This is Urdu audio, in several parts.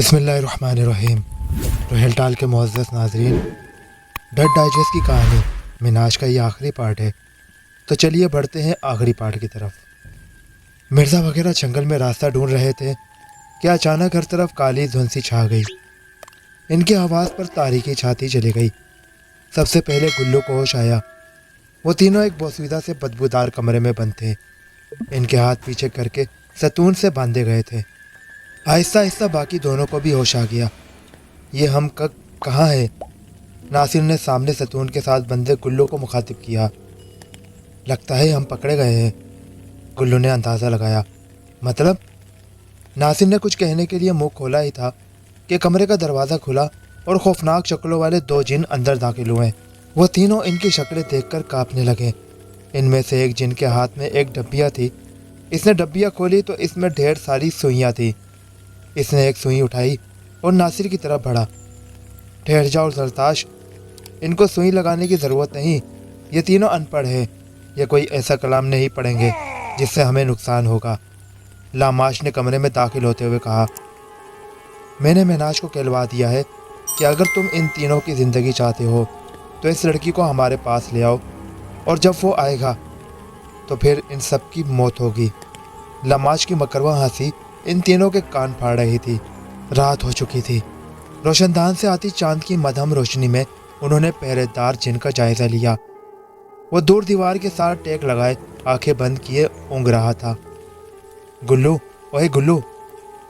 بسم اللہ الرحمن الرحیم۔ روہیل ٹال کے معزز ناظرین، ڈٹ ڈائجسٹ کی کہانی میناش کا یہ آخری پارٹ ہے، تو چلیے بڑھتے ہیں آخری پارٹ کی طرف۔ مرزا وغیرہ جنگل میں راستہ ڈھونڈ رہے تھے کہ اچانک ہر طرف کالی دھند سی چھا گئی۔ ان کی آواز پر تاریکی چھاتی چلی گئی۔ سب سے پہلے گلو کو ہوش آیا۔ وہ تینوں ایک بوسیدہ سے بدبودار کمرے میں بند تھے۔ ان کے ہاتھ پیچھے کر کے ستون سے باندھے گئے تھے۔ آہستہ آہستہ باقی دونوں کو بھی ہوش آ گیا۔ یہ ہم کہاں ہیں؟ ناصر نے سامنے ستون کے ساتھ بندے گلو کو مخاطب کیا۔ لگتا ہے ہم پکڑے گئے ہیں، گلو نے اندازہ لگایا۔ مطلب؟ ناصر نے کچھ کہنے کے لیے منہ کھولا ہی تھا کہ کمرے کا دروازہ کھلا اور خوفناک شکلوں والے دو جن اندر داخل ہوئے۔ وہ تینوں ان کی شکلیں دیکھ کر کانپنے لگے۔ ان میں سے ایک جن کے ہاتھ میں ایک ڈبیا تھی۔ اس نے ڈبیا کھولی تو اس میں ڈھیر ساری سوئیاں تھیں۔ اس نے ایک سوئی اٹھائی اور ناصر کی طرف بڑھا۔ ٹھہر جاؤ زرتاش، ان کو سوئی لگانے کی ضرورت نہیں، یہ تینوں ان پڑھ ہیں، یہ کوئی ایسا کلام نہیں پڑھیں گے جس سے ہمیں نقصان ہوگا، لاماش نے کمرے میں داخل ہوتے ہوئے کہا۔ میں نے میناش کو کہلوا دیا ہے کہ اگر تم ان تینوں کی زندگی چاہتے ہو تو اس لڑکی کو ہمارے پاس لے آؤ، اور جب وہ آئے گا تو پھر ان سب کی موت ہوگی۔ لاماش کی مکروا ہنسی ان تینوں کے کان پھاڑ رہی تھی۔ رات ہو چکی تھی۔ روشن دان سے آتی چاند کی مدھم روشنی میں انہوں نے پہرے دار جن کا جائزہ لیا۔ وہ دور دیوار کے ساتھ ٹیک لگائے آنکھیں بند کیے اونگ رہا تھا۔ گلو، اوے گلو،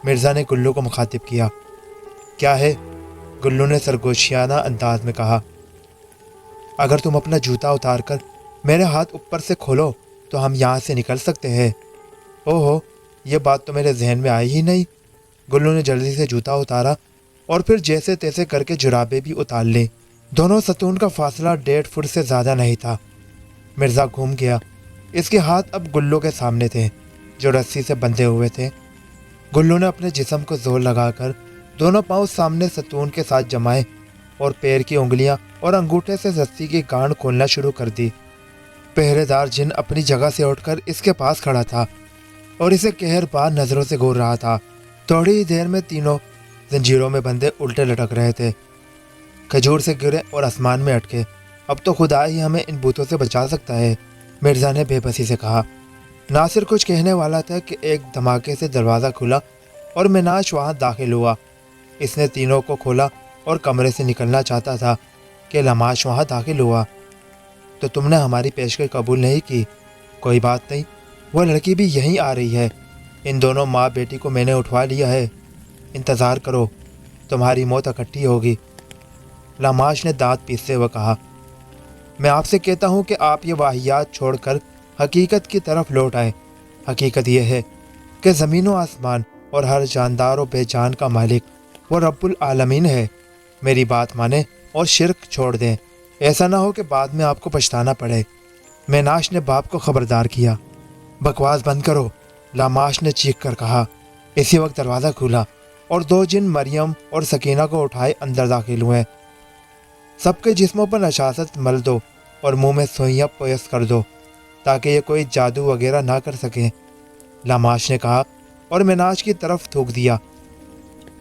مرزا نے گلو کو مخاطب کیا۔ کیا ہے؟ گلو نے سرگوشیانہ انداز میں کہا۔ اگر تم اپنا جوتا اتار کر میرے ہاتھ اوپر سے کھولو تو ہم یہاں سے نکل سکتے ہیں۔ اوہو، یہ بات تو میرے ذہن میں آئی ہی نہیں۔ گلو نے جلدی سے جوتا اتارا اور پھر جیسے تیسے کر کے جرابیں بھی اتار لی۔ دونوں ستون کا فاصلہ 1.5 فٹ سے زیادہ نہیں تھا۔ مرزا گھوم گیا۔ اس کے ہاتھ اب گلو کے سامنے تھے جو رسی سے بندھے ہوئے تھے۔ گلو نے اپنے جسم کو زور لگا کر دونوں پاؤں سامنے ستون کے ساتھ جمائے اور پیر کی انگلیاں اور انگوٹھے سے رسی کی گانڈ کھولنا شروع کر دی۔ پہرے دار جن اپنی جگہ سے اٹھ کر اس کے پاس کھڑا تھا اور اسے قہر بار نظروں سے گھور رہا تھا۔ تھوڑی ہی دیر میں تینوں زنجیروں میں بندھے الٹے لٹک رہے تھے، کھجور سے گرے اور آسمان میں اٹکے۔ اب تو خدا ہی ہمیں ان بھوتوں سے بچا سکتا ہے، مرزا نے بے بسی سے کہا۔ ناصر کچھ کہنے والا تھا کہ ایک دھماکے سے دروازہ کھلا اور میناش وہاں داخل ہوا۔ اس نے تینوں کو کھولا اور کمرے سے نکلنا چاہتا تھا کہ لاماش وہاں داخل ہوا۔ تو تم نے ہماری پیشکش قبول نہیں کی؟ کوئی بات نہیں، وہ لڑکی بھی یہیں آ رہی ہے۔ ان دونوں ماں بیٹی کو میں نے اٹھوا لیا ہے، انتظار کرو، تمہاری موت اکٹھی ہوگی، لاماش نے دانت پیستے ہوئے کہا۔ میں آپ سے کہتا ہوں کہ آپ یہ واہیات چھوڑ کر حقیقت کی طرف لوٹ آئے۔ حقیقت یہ ہے کہ زمین و آسمان اور ہر جاندار و بے جان کا مالک وہ رب العالمین ہے۔ میری بات مانیں اور شرک چھوڑ دیں، ایسا نہ ہو کہ بعد میں آپ کو پچھتانا پڑے۔ میناش نے باپ کو خبردار کیا۔ بکواس بند کرو، لاماش نے چیخ کر کہا۔ اسی وقت دروازہ کھلا اور دو جن مریم اور سکینہ کو اٹھائے اندر داخل ہوئے۔ سب کے جسموں پر نشاست مل دو اور منہ میں سوئیاں پویس کر دو تاکہ یہ کوئی جادو وغیرہ نہ کر سکیں، لاماش نے کہا اور میناش کی طرف تھوک دیا۔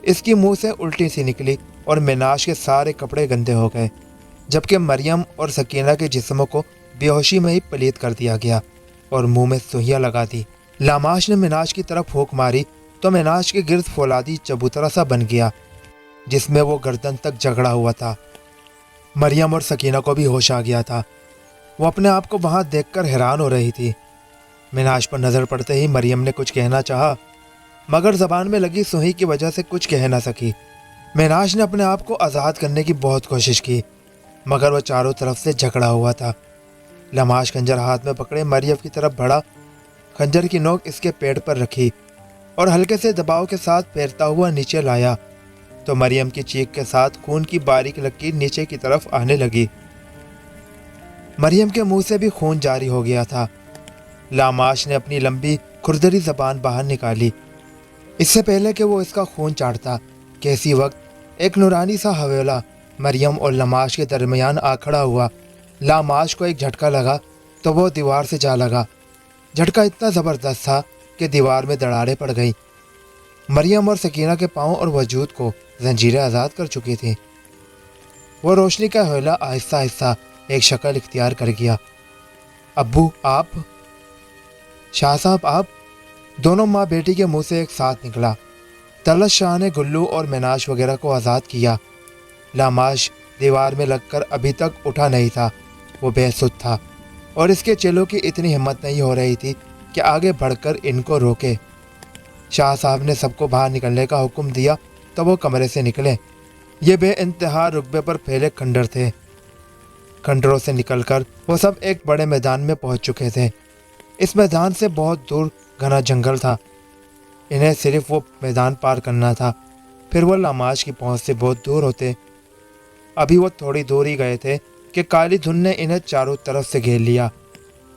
اس کی منہ سے الٹی سی نکلی اور میناش کے سارے کپڑے گندے ہو گئے، جبکہ مریم اور سکینہ کے جسموں کو بے ہوشی میں ہی پلیت کر دیا گیا اور منہ میں سوئیاں لگا دی۔ لاماش نے میناش کی طرف پھونک ماری تو میناش کے گرد فولادی چبوترا سا بن گیا جس میں وہ گردن تک جگڑا ہوا تھا۔ مریم اور سکینہ کو بھی ہوش آ گیا تھا۔ وہ اپنے آپ کو وہاں دیکھ کر حیران ہو رہی تھی۔ میناش پر نظر پڑتے ہی مریم نے کچھ کہنا چاہا مگر زبان میں لگی سوئی کی وجہ سے کچھ کہہ نہ سکی۔ میناش نے اپنے آپ کو آزاد کرنے کی بہت کوشش کی مگر وہ چاروں طرف سے جھگڑا ہوا تھا۔ لاماش خنجر ہاتھ میں پکڑے مریم کی طرف بڑھا، خنجر کی نوک اس کے پیٹ پر رکھی اور ہلکے سے دباؤ کے ساتھ پھیرتا ہوا نیچے لایا تو مریم کی چیخ کے ساتھ خون کی باریک لکیر نیچے کی طرف آنے لگی۔ مریم کے منہ سے بھی خون جاری ہو گیا تھا۔ لاماش نے اپنی لمبی کھردری زبان باہر نکالی۔ اس سے پہلے کہ وہ اس کا خون چاٹتا کہ اسی وقت ایک نورانی سا حوالہ مریم اور لاماش کے درمیان آ کھڑا ہوا۔ لاماش کو ایک جھٹکا لگا تو وہ دیوار سے جا لگا۔ جھٹکا اتنا زبردست تھا کہ دیوار میں دراڑیں پڑ گئیں۔ مریم اور سکینہ کے پاؤں اور وجود کو زنجیریں آزاد کر چکی تھیں۔ وہ روشنی کا حوالہ آہستہ آہستہ ایک شکل اختیار کر گیا۔ ابو آپ؟ شاہ صاحب آپ؟ دونوں ماں بیٹی کے منہ سے ایک ساتھ نکلا۔ طلعت شاہ نے گلو اور میناش وغیرہ کو آزاد کیا۔ لاماش دیوار میں لگ کر ابھی تک اٹھا نہیں تھا، وہ بے سود تھا، اور اس کے چیلوں کی اتنی ہمت نہیں ہو رہی تھی کہ آگے بڑھ کر ان کو روکے۔ شاہ صاحب نے سب کو باہر نکلنے کا حکم دیا تو وہ کمرے سے نکلے۔ یہ بے انتہا رقبے پر پھیلے کھنڈر تھے۔ کھنڈروں سے نکل کر وہ سب ایک بڑے میدان میں پہنچ چکے تھے۔ اس میدان سے بہت دور گھنا جنگل تھا۔ انہیں صرف وہ میدان پار کرنا تھا، پھر وہ لاماش کی پہنچ سے بہت دور ہوتے۔ ابھی وہ تھوڑی دور ہی گئے تھے کہ کالی دھن نے انہیں چاروں طرف سے گھیر لیا۔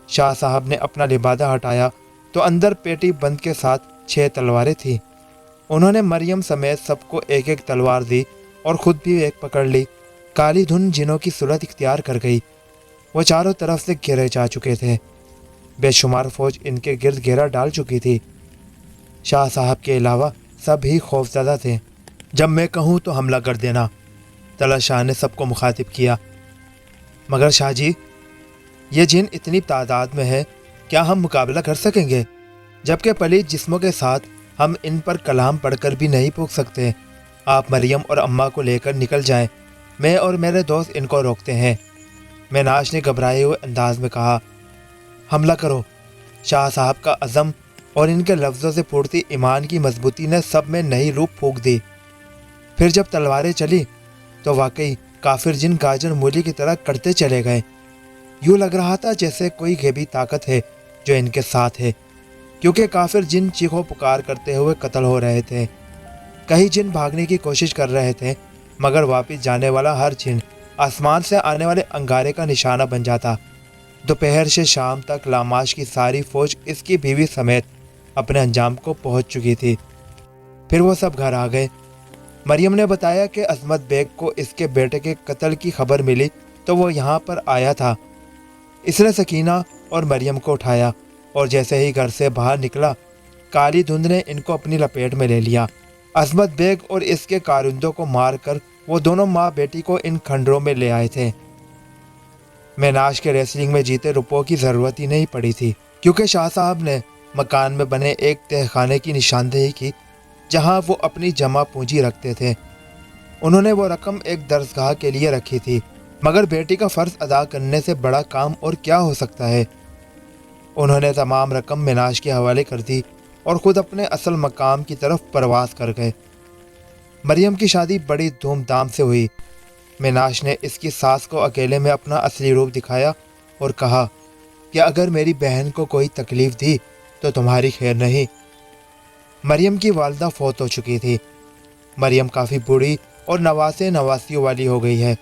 شاہ صاحب نے اپنا لبادہ ہٹایا تو اندر پیٹی بند کے ساتھ 6 تلواریں تھیں۔ انہوں نے مریم سمیت سب کو ایک ایک تلوار دی اور خود بھی ایک پکڑ لی۔ کالی دھن جنوں کی صورت اختیار کر گئی۔ وہ چاروں طرف سے گھیرے جا چکے تھے۔ بے شمار فوج ان کے گرد گھیرا ڈال چکی تھی۔ شاہ صاحب کے علاوہ سب ہی خوفزدہ تھے۔ جب میں کہوں تو حملہ کر دینا، طلعت شاہ نے سب کو مخاطب کیا۔ مگر شاہ جی، یہ جن اتنی تعداد میں ہے، کیا ہم مقابلہ کر سکیں گے؟ جبکہ پلید جسموں کے ساتھ ہم ان پر کلام پڑھ کر بھی نہیں پھونک سکتے۔ آپ مریم اور اماں کو لے کر نکل جائیں، میں اور میرے دوست ان کو روکتے ہیں۔ میناش نے گھبرائے ہوئے انداز میں کہا۔ حملہ کرو۔ شاہ صاحب کا عزم اور ان کے لفظوں سے پھوٹتی ایمان کی مضبوطی نے سب میں نئی روح پھونک دی۔ پھر جب تلواریں چلی تو واقعی کافر جن گاجر مولی کی طرح کٹتے چلے گئے۔ یوں لگ رہا تھا جیسے کوئی غیبی طاقت ہے جو ان کے ساتھ ہے، کیونکہ کافر جن چیخو پکار کرتے ہوئے قتل ہو رہے تھے۔ کئی جن بھاگنے کی کوشش کر رہے تھے، مگر واپس جانے والا ہر جن آسمان سے آنے والے انگارے کا نشانہ بن جاتا۔ دوپہر سے شام تک لاماش کی ساری فوج اس کی بیوی سمیت اپنے انجام کو پہنچ چکی تھی۔ پھر وہ سب گھر آ گئے۔ مریم نے بتایا کہ عظمت بیگ کو اس کے بیٹے کے قتل کی خبر ملی تو وہ یہاں پر آیا تھا۔ اس نے سکینہ اور مریم کو اٹھایا اور جیسے ہی گھر سے باہر نکلا، کالی دھند نے ان کو اپنی لپیٹ میں لے لیا۔ عظمت بیگ اور اس کے کارندوں کو مار کر وہ دونوں ماں بیٹی کو ان کھنڈروں میں لے آئے تھے۔ میناش کے ریسلنگ میں جیتے روپوں کی ضرورت ہی نہیں پڑی تھی، کیونکہ شاہ صاحب نے مکان میں بنے ایک تہہ خانے کی نشاندہی کی جہاں وہ اپنی جمع پونجی رکھتے تھے۔ انہوں نے وہ رقم ایک درسگاہ کے لیے رکھی تھی، مگر بیٹی کا فرض ادا کرنے سے بڑا کام اور کیا ہو سکتا ہے۔ انہوں نے تمام رقم میناش کے حوالے کر دی اور خود اپنے اصل مقام کی طرف پرواز کر گئے۔ مریم کی شادی بڑی دھوم دھام سے ہوئی۔ میناش نے اس کی ساس کو اکیلے میں اپنا اصلی روپ دکھایا اور کہا کہ اگر میری بہن کو کوئی تکلیف دی تو تمہاری خیر نہیں۔ مریم کی والدہ فوت ہو چکی تھی۔ مریم کافی بوڑھی اور نواسے نواسیوں والی ہو گئی ہے،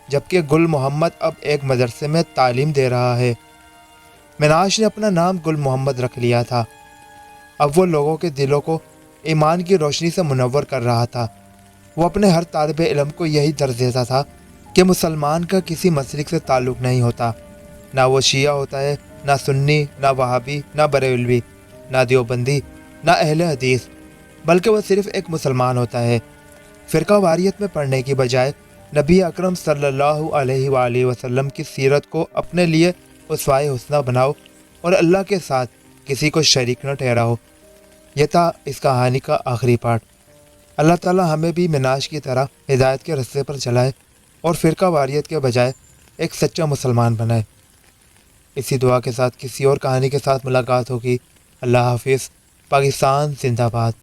جبکہ گل محمد اب ایک مدرسے میں تعلیم دے رہا ہے۔ میناش نے اپنا نام گل محمد رکھ لیا تھا۔ اب وہ لوگوں کے دلوں کو ایمان کی روشنی سے منور کر رہا تھا۔ وہ اپنے ہر طالب علم کو یہی درس دیتا تھا کہ مسلمان کا کسی مسلک سے تعلق نہیں ہوتا، نہ وہ شیعہ ہوتا ہے، نہ سنی، نہ وہابی، نہ بریلوی، نہ دیوبندی، نہ اہل حدیث، بلکہ وہ صرف ایک مسلمان ہوتا ہے۔ فرقہ واریت میں پڑھنے کی بجائے نبی اکرم صلی اللہ علیہ وآلہ وسلم کی سیرت کو اپنے لیے اسوائے حسنہ بناؤ اور اللہ کے ساتھ کسی کو شریک نہ ٹھہراؤ۔ یہ تھا اس کہانی کا آخری پارٹ۔ اللہ تعالی ہمیں بھی میناش کی طرح ہدایت کے رستے پر چلائے اور فرقہ واریت کے بجائے ایک سچا مسلمان بنائے۔ اسی دعا کے ساتھ کسی اور کہانی کے ساتھ ملاقات ہوگی۔ اللہ حافظ۔ پاکستان زندہ باد۔